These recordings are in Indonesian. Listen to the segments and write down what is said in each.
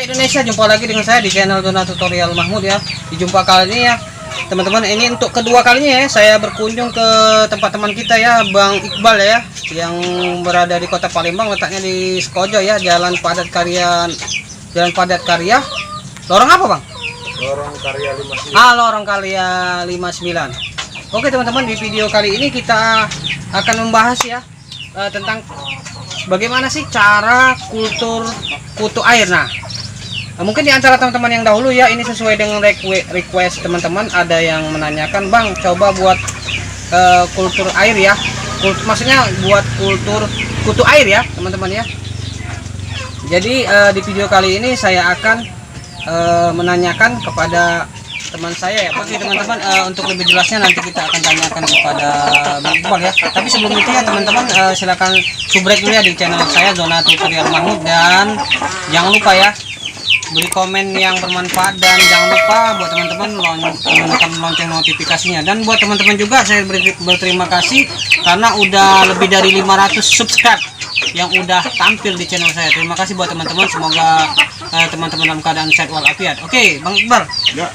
Indonesia, jumpa lagi dengan saya di channel Zona Tutorial Mahmud ya. Di jumpa kali ini ya teman-teman, ini untuk kedua kalinya ya saya berkunjung ke tempat teman kita ya, Bang Iqbal ya, yang berada di Kota Palembang, letaknya di Sekojo ya, Jalan Padat Karya, lorong apa Bang? Lorong Karya 59. Lorong Karya 59. Oke teman-teman, di video kali ini kita akan membahas ya tentang bagaimana sih cara kultur kutu air. Nah, mungkin di antara teman-teman yang dahulu ya, ini sesuai dengan request teman-teman, ada yang menanyakan, Bang, coba buat kultur air ya, maksudnya buat kultur kutu air ya teman-teman ya. Jadi di video kali ini saya akan menanyakan kepada teman saya ya. Oke teman-teman, untuk lebih jelasnya nanti kita akan tanyakan kepada Bang Iqbal ya. Tapi sebelum itu ya teman-teman, silakan subrek dulu ya di channel saya Zona Tutorial Mahmud, dan jangan lupa ya beri komen yang bermanfaat, dan jangan lupa buat teman-teman menekan lonceng notifikasinya. Dan buat teman-teman juga saya berterima kasih karena udah lebih dari 500 subscribe yang udah tampil di channel saya. Terima kasih buat teman-teman, semoga teman-teman dalam keadaan sehat walafiat. Oke Bang Iqbal ya.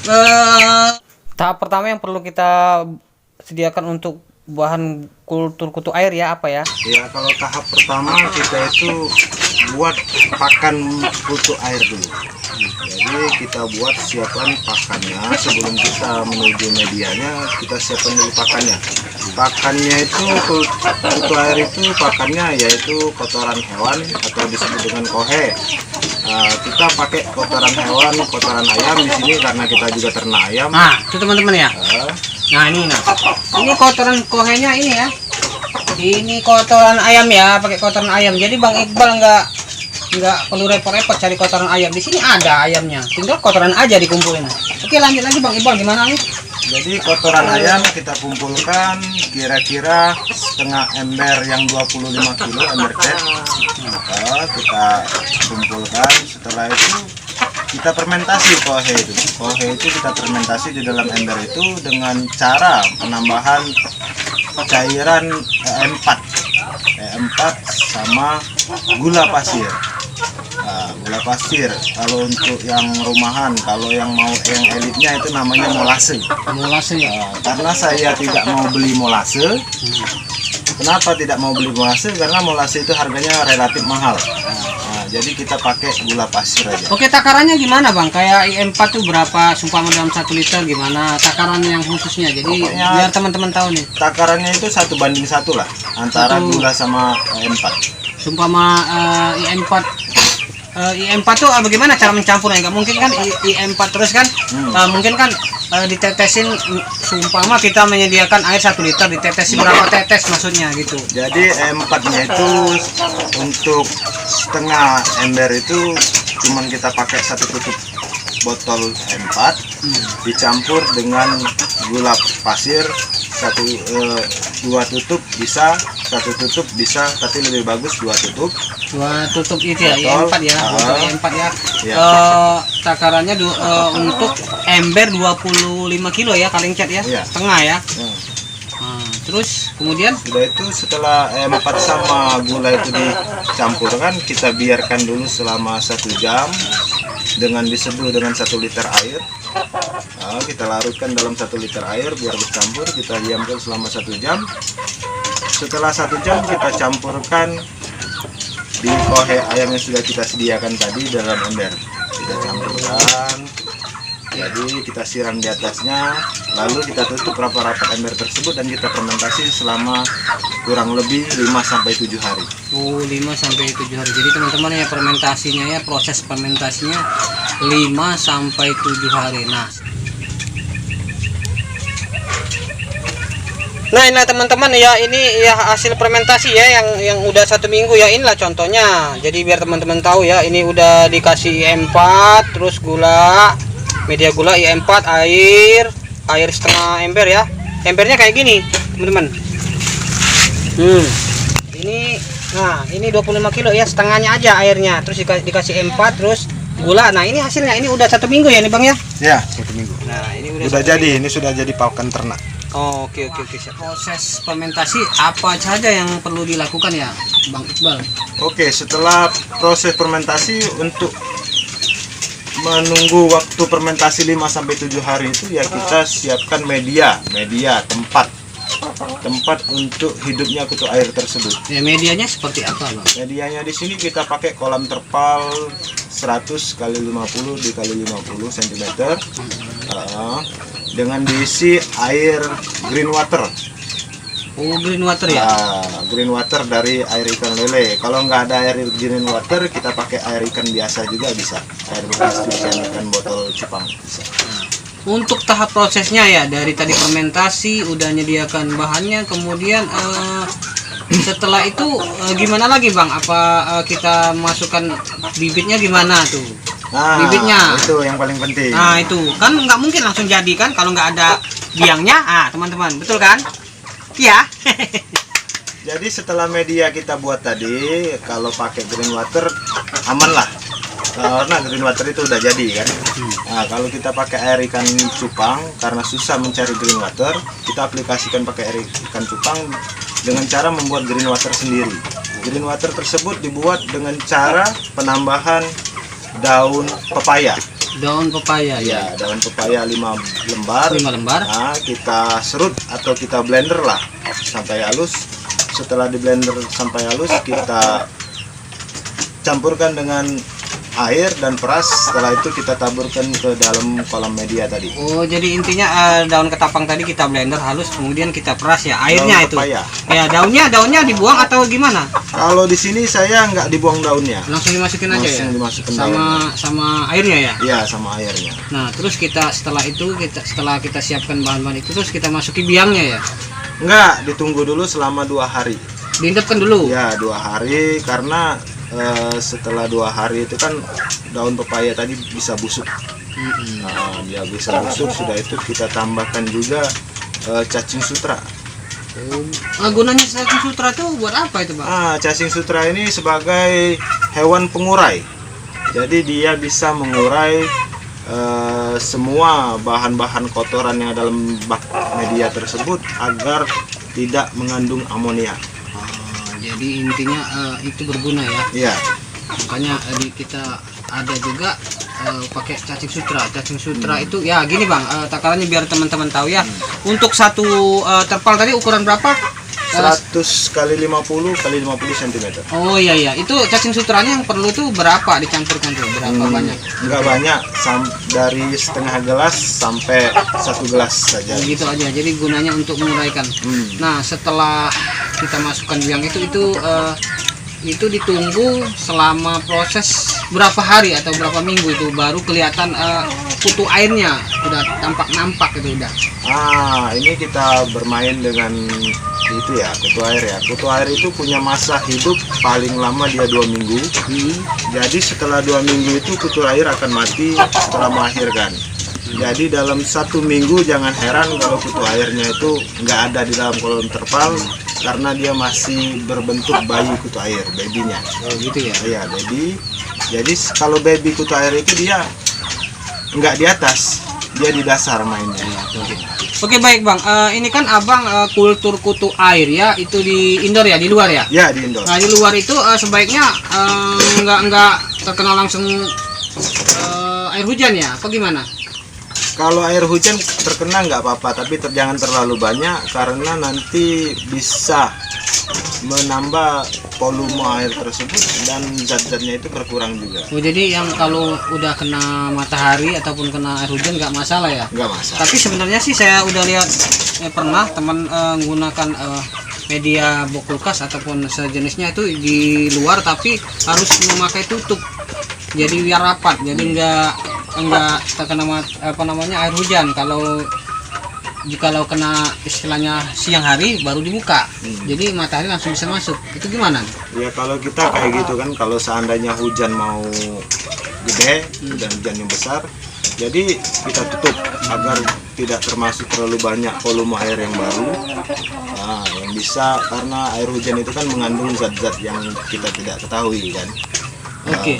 Tahap pertama yang perlu kita sediakan untuk bahan kultur kutu air ya, apa ya? Ya, kalau tahap pertama kita itu buat pakan kutu air dulu. Jadi kita buat siapkan pakannya. Sebelum kita menuju medianya, kita siapkan dulu pakannya. Pakannya itu kutu air itu pakannya yaitu kotoran hewan atau disebut dengan kohe. Kita pakai kotoran hewan, kotoran ayam di sini karena kita juga ternak ayam. Nah, itu teman-teman ya. Nah ini kotoran kohenya ini ya. Ini kotoran ayam ya, pakai kotoran ayam. Jadi Bang Iqbal nggak perlu repot-repot cari kotoran ayam. Di sini ada ayamnya, tinggal kotoran aja dikumpulin. Oke, lanjut lagi Bang Iqbal, gimana nih? Jadi kotoran ayam kita kumpulkan kira-kira setengah ember yang 25 kilo ember cat. Maka kita kumpulkan, setelah itu kita fermentasi kohe itu. Kohe itu kita fermentasi di dalam ember itu dengan cara penambahan cairan E4 sama gula pasir. Gula pasir kalau untuk yang rumahan, kalau yang mau yang elitnya itu namanya molase. Molase ya. Karena saya tidak mau beli molase. Kenapa tidak mau beli molase? Karena molase itu harganya relatif mahal. Jadi kita pakai gula pasir aja. Oke, takarannya gimana Bang? Kayak IM4 tuh berapa sumpama dalam 1 liter, gimana takaran yang khususnya? Jadi pokoknya, biar teman-teman tahu nih. Takarannya itu 1:1 lah antara gula sama IM4. Sumpama IM4 tuh bagaimana cara mencampurnya? Nggak mungkin kan IM4 terus kan? Mungkin kan ditetesin, sumpama kita menyediakan air 1 liter, ditetesin berapa tetes maksudnya gitu. Jadi IM4 nya itu untuk setengah ember itu cuman kita pakai 1 tutup botol IM4 dicampur dengan gula pasir 2 tutup bisa, 1 tutup bisa, tapi lebih bagus 2 tutup. 2 tutup itu ya, IM4 ya, botol IM4 ya. Takarannya untuk ember 25 kilo ya, kaleng cat ya, setengah ya. Terus kemudian setelah IM4 sama gula itu dicampurkan, kita biarkan dulu selama 1 jam dengan diseduh dengan 1 liter air. Kita larutkan dalam 1 liter air biar bercampur, kita diamkan selama 1 jam. Setelah 1 jam kita campurkan di kohe ayam yang sudah kita sediakan tadi dalam ember. Kita campurkan, jadi kita siram di atasnya, lalu kita tutup rapat-rapat ember tersebut dan kita fermentasi selama kurang lebih 5-7 hari. 5-7 hari. Jadi teman-teman ya, fermentasinya ya, proses fermentasinya 5-7 hari. Nah teman-teman ya, ini ya hasil fermentasi ya yang udah 1 minggu ya, inilah contohnya. Jadi biar teman-teman tahu ya, ini udah dikasih IM4, terus gula, media gula, IM4, air setengah ember ya. Embernya kayak gini teman-teman. Ini 25 kilo ya, setengahnya aja airnya, terus dikasih IM4 terus gula. Nah ini hasilnya, ini udah 1 minggu ya nih Bang ya? Ya, 1 minggu. Nah ini udah jadi, ini sudah jadi pakan ternak. Oke. Proses fermentasi apa saja yang perlu dilakukan ya Bang Iqbal? Oke, setelah proses fermentasi untuk menunggu waktu fermentasi 5 sampai 7 hari itu ya kita siapkan media tempat untuk hidupnya kutu air tersebut. Ya, medianya seperti apa, Bang? Medianya di sini kita pakai kolam terpal 100 kali 50 dikali 50 cm dengan diisi air green water. Oh, green water ya? Green water dari air ikan lele. Kalau nggak ada air green water, kita pakai air ikan biasa juga bisa. Air bekas cucian ikan botol cupang bisa. Untuk tahap prosesnya ya, dari tadi fermentasi udah nyediakan bahannya, kemudian setelah itu gimana lagi, Bang? Apa kita masukkan bibitnya gimana tuh? Bibitnya itu yang paling penting. Nah, itu kan nggak mungkin langsung jadi kan kalau nggak ada biangnya. Teman-teman, betul kan? Iya. Jadi setelah media kita buat tadi, kalau pakai green water aman lah. Karena green water itu udah jadi kan. Nah, kalau kita pakai air ikan cupang, karena susah mencari green water, kita aplikasikan pakai air ikan cupang dengan cara membuat green water sendiri. Green water tersebut dibuat dengan cara penambahan daun pepaya. Daun pepaya ya, daun pepaya 5 lembar. 5 lembar. Nah, kita serut atau kita blender lah sampai halus. Setelah di blender sampai halus, kita campurkan dengan air dan peras. Setelah itu kita taburkan ke dalam kolam media tadi. Oh, jadi intinya daun ketapang tadi kita blender halus, kemudian kita peras ya airnya daun itu. Pepaya. Ya, daunnya dibuang atau gimana? Kalau di sini saya nggak dibuang daunnya. Langsung dimasukin aja ya. Dimasukin sama airnya ya. Iya, sama airnya. Nah, terus setelah kita siapkan bahan-bahan itu, terus kita masuki biangnya ya. Enggak, ditunggu dulu selama 2 hari. Diendapkan dulu. Ya, 2 hari karena setelah 2 hari itu kan daun pepaya tadi bisa busuk. Nah, dia bisa busuk, sudah itu kita tambahkan juga cacing sutra. Gunanya cacing sutra tuh buat apa itu, Bang? Cacing sutra ini sebagai hewan pengurai. Jadi dia bisa mengurai semua bahan-bahan kotoran yang dalam bak media tersebut agar tidak mengandung amonia. Jadi intinya itu berguna ya. Iya. Makanya kita ada juga pakai cacing sutra. Cacing sutra itu ya gini, Bang, takarannya biar teman-teman tahu ya. Untuk satu terpal tadi ukuran berapa? 100 kali 50 kali 50 cm. Oh iya, itu cacing sutranya yang perlu tuh berapa dicampurkan tuh? Berapa banyak? Enggak banyak, dari setengah gelas sampai 1 gelas saja. Gitu aja. Jadi gunanya untuk menguraikan. Nah, setelah kita masukkan biang itu ditunggu selama proses berapa hari atau berapa minggu itu baru kelihatan kutu airnya udah nampak itu udah. Ini kita bermain dengan itu ya, kutu air ya. Kutu air itu punya masa hidup paling lama dia 2 minggu. Jadi setelah 2 minggu itu kutu air akan mati setelah melahirkan. Jadi dalam 1 minggu jangan heran kalau kutu airnya itu nggak ada di dalam kolam terpal karena dia masih berbentuk bayi kutu air, babynya. Oh gitu ya? Iya, baby. Jadi kalau baby kutu air itu dia nggak di atas, dia di dasar mainnya. Oke, baik, Bang. Ini kan Abang kultur kutu air ya, itu di indoor ya, di luar ya? Ya, di indoor. Nah, di luar itu sebaiknya nggak terkena langsung air hujan ya? Apa gimana? Kalau air hujan terkena nggak apa-apa, tapi jangan terlalu banyak karena nanti bisa menambah volume air tersebut dan zat-zatnya itu berkurang juga. Oh, jadi yang kalau udah kena matahari ataupun kena air hujan nggak masalah ya? Nggak masalah. Tapi sebenarnya sih saya udah lihat pernah teman menggunakan media box kulkas ataupun sejenisnya itu di luar tapi harus memakai tutup. Jadi biar rapat, jadi enggak terkena air hujan. Kalau kena istilahnya siang hari baru dibuka, jadi matahari langsung bisa masuk. Itu gimana? Ya kalau kita kayak gitu kan, kalau seandainya hujan mau gede dan hujannya besar, jadi kita tutup agar tidak termasuk terlalu banyak volume air yang baru. Nah, yang bisa karena air hujan itu kan mengandung zat-zat yang kita tidak ketahui kan. Oke.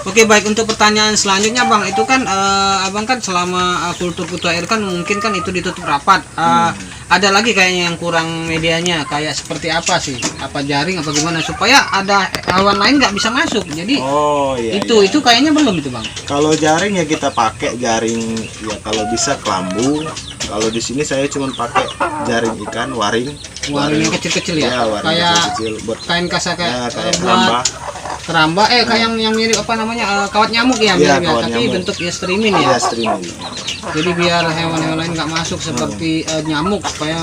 Oke, baik, untuk pertanyaan selanjutnya Bang, itu kan Abang kan selama kultur kutu air kan mungkin kan itu ditutup rapat. Ada lagi kayaknya yang kurang medianya, kayak seperti apa sih? Apa jaring apa gimana supaya ada hewan lain nggak bisa masuk. Jadi Oh iya. itu kayaknya belum itu Bang. Kalau jaring ya kita pakai jaring ya kalau bisa kelambu. Kalau di sini saya cuma pakai jaring ikan waring. Waring yang kecil-kecil ya? Ya, waring Kayak kecil buat kain kasa ya, kayak kayak buat keramba, kayak yang mirip apa namanya, kawat nyamuk ya, Iya, mirip ya, kawat tapi nyamuk. bentuk ya streaming ya. ya streaming. Jadi biar hewan-hewan lain nggak masuk seperti nyamuk, supaya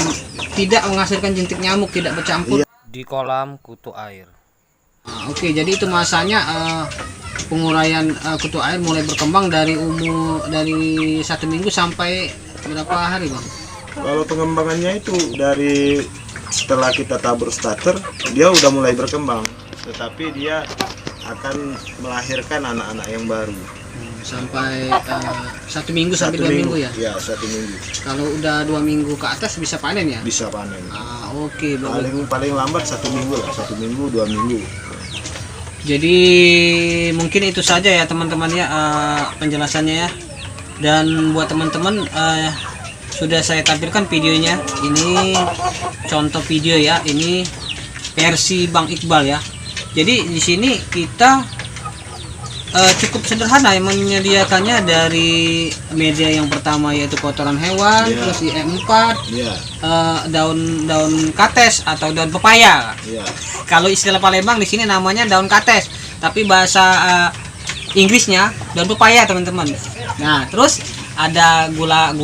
tidak menghasilkan jentik nyamuk, tidak bercampur Iya. di kolam kutu air. Oke, jadi itu masanya penguraian kutu air mulai berkembang dari dari 1 minggu sampai berapa hari Bang? Kalau pengembangannya itu dari setelah kita tabur starter, dia udah mulai berkembang. Tetapi dia akan melahirkan anak-anak yang baru. Sampai 1 minggu sampai 2 minggu ya? Ya, 1 minggu. Kalau udah 2 minggu ke atas bisa panen ya? Bisa panen. Oke, bagus. Paling lambat 1 minggu lah, 1 minggu 2 minggu. Jadi mungkin itu saja ya teman-teman ya, penjelasannya ya. Dan buat teman-teman sudah saya tampilkan videonya. Ini contoh video ya, ini versi Bang Iqbal ya. Jadi di sini kita cukup sederhana yang menyediakannya dari media yang pertama yaitu kotoran hewan, Yeah. terus IM4, Iya. daun kates atau daun pepaya. Iya. Kalau istilah Palembang di sini namanya daun kates, tapi bahasa Inggrisnya daun pepaya teman-teman. Nah, terus ada gula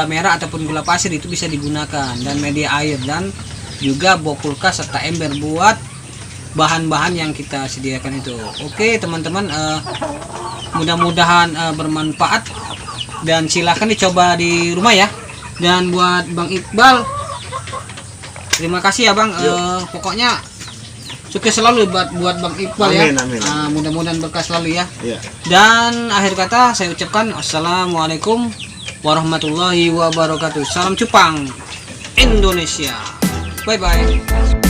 merah ataupun gula pasir, itu bisa digunakan, dan media air, dan juga bok kulkas serta ember buat bahan-bahan yang kita sediakan itu. Oke teman-teman, mudah-mudahan bermanfaat dan silakan dicoba di rumah ya. Dan buat Bang Iqbal, terima kasih ya Bang. Pokoknya sukses selalu buat Bang Iqbal. Amin, ya. amin. Mudah-mudahan berkah selalu ya. Iya. Dan akhir kata saya ucapkan assalamualaikum warahmatullahi wabarakatuh. Salam Cupang Indonesia. Bye bye.